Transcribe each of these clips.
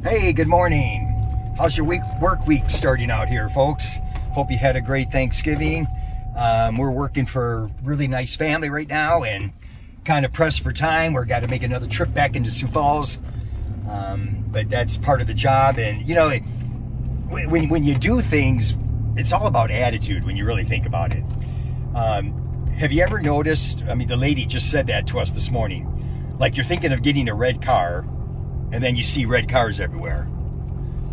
Hey, good morning. How's your work week starting out here, folks? Hope you had a great Thanksgiving. We're working for a really nice family right now and kind of pressed for time. We've got to make another trip back into Sioux Falls, but that's part of the job. And you know, when you do things, it's all about attitude when you really think about it. Have you ever noticed, I mean, the lady just said that to us this morning, like you're thinking of getting a red car and then you see red cars everywhere,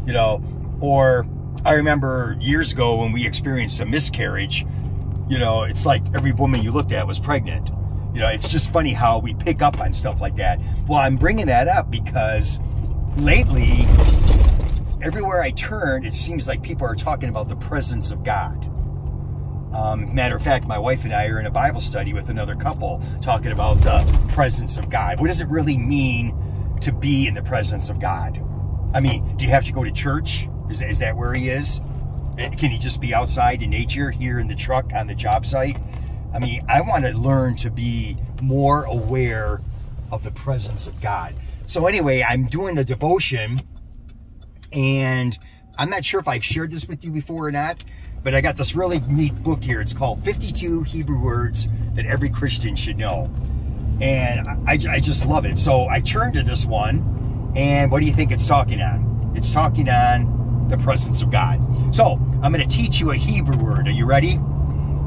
you know? Or I remember years ago when we experienced a miscarriage, you know, it's like every woman you looked at was pregnant. You know, it's just funny how we pick up on stuff like that. Well, I'm bringing that up because lately, everywhere I turn, it seems like people are talking about the presence of God. Matter of fact, my wife and I are in a Bible study with another couple talking about the presence of God. What does it really mean to be in the presence of God? I mean, do you have to go to church? Is that where he is? Can he just be outside in nature, here in the truck on the job site? I mean, I want to learn to be more aware of the presence of God. So anyway, I'm doing a devotion, and I'm not sure if I've shared this with you before or not, but I got this really neat book here. It's called 52 Hebrew Words That Every Christian Should Know. And I just love it. So I turned to this one, and what do you think it's talking on? It's talking on the presence of God. So I'm going to teach you a Hebrew word. Are you ready?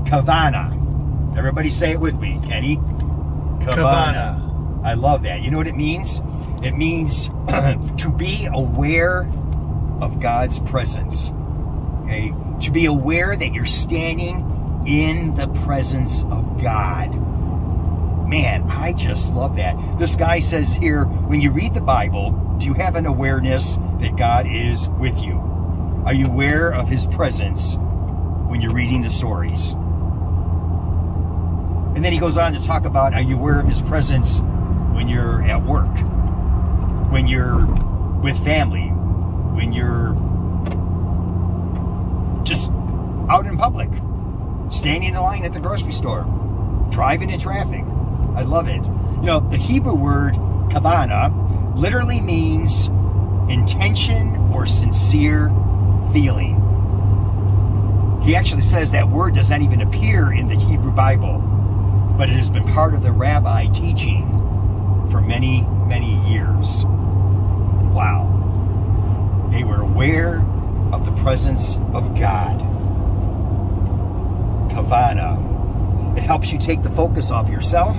KAVANAH. Everybody say it with me. Kenny? KAVANAH. I love that. You know what it means? It means to be aware of God's presence. Okay? To be aware that you're standing in the presence of God. Man, I just love that. This guy says here, when you read the Bible, do you have an awareness that God is with you? Are you aware of his presence when you're reading the stories? And then he goes on to talk about, are you aware of his presence when you're at work? When you're with family? When you're just out in public, standing in line at the grocery store, driving in traffic? I love it. You know, the Hebrew word kavanah literally means intention or sincere feeling. He actually says that word does not even appear in the Hebrew Bible, but it has been part of the rabbi teaching for many, many years. Wow. They were aware of the presence of God. KAVANAH. It helps you take the focus off yourself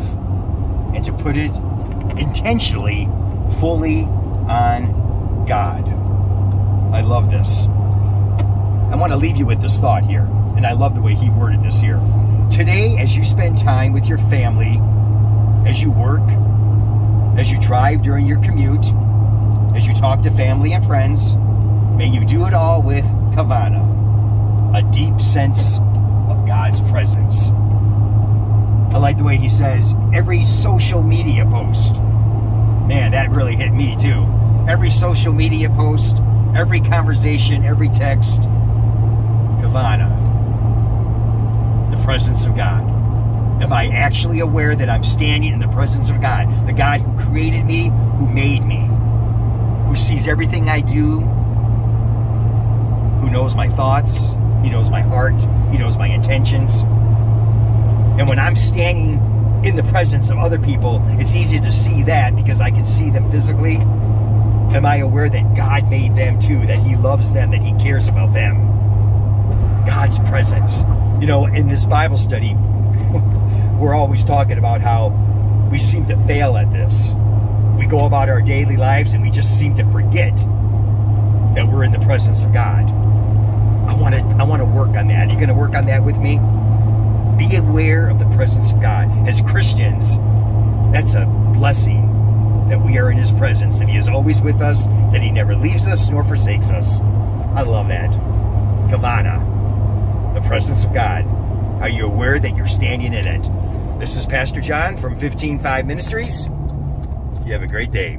and to put it intentionally, fully on God. I love this. I want to leave you with this thought here, and I love the way he worded this here. Today, as you spend time with your family, as you work, as you drive during your commute, as you talk to family and friends, may you do it all with KAVANAH, a deep sense of God's presence. I like the way he says, every social media post. Man, that really hit me too. Every social media post, every conversation, every text, KAVANAH, the presence of God. Am I actually aware that I'm standing in the presence of God? The God who created me, who made me, who sees everything I do, who knows my thoughts, he knows my heart, he knows my intentions. And when I'm standing in the presence of other people, it's easy to see that because I can see them physically. Am I aware that God made them too, that he loves them, that he cares about them? God's presence. You know, in this Bible study, we're always talking about how we seem to fail at this. We go about our daily lives and we just seem to forget that we're in the presence of God. I want to work on that. Are you going to work on that with me? Be aware of the presence of God. As Christians, that's a blessing that we are in his presence, that he is always with us, that he never leaves us nor forsakes us. I love that. KAVANAH, the presence of God. Are you aware that you're standing in it? This is Pastor John from 15:5 Ministries. You have a great day.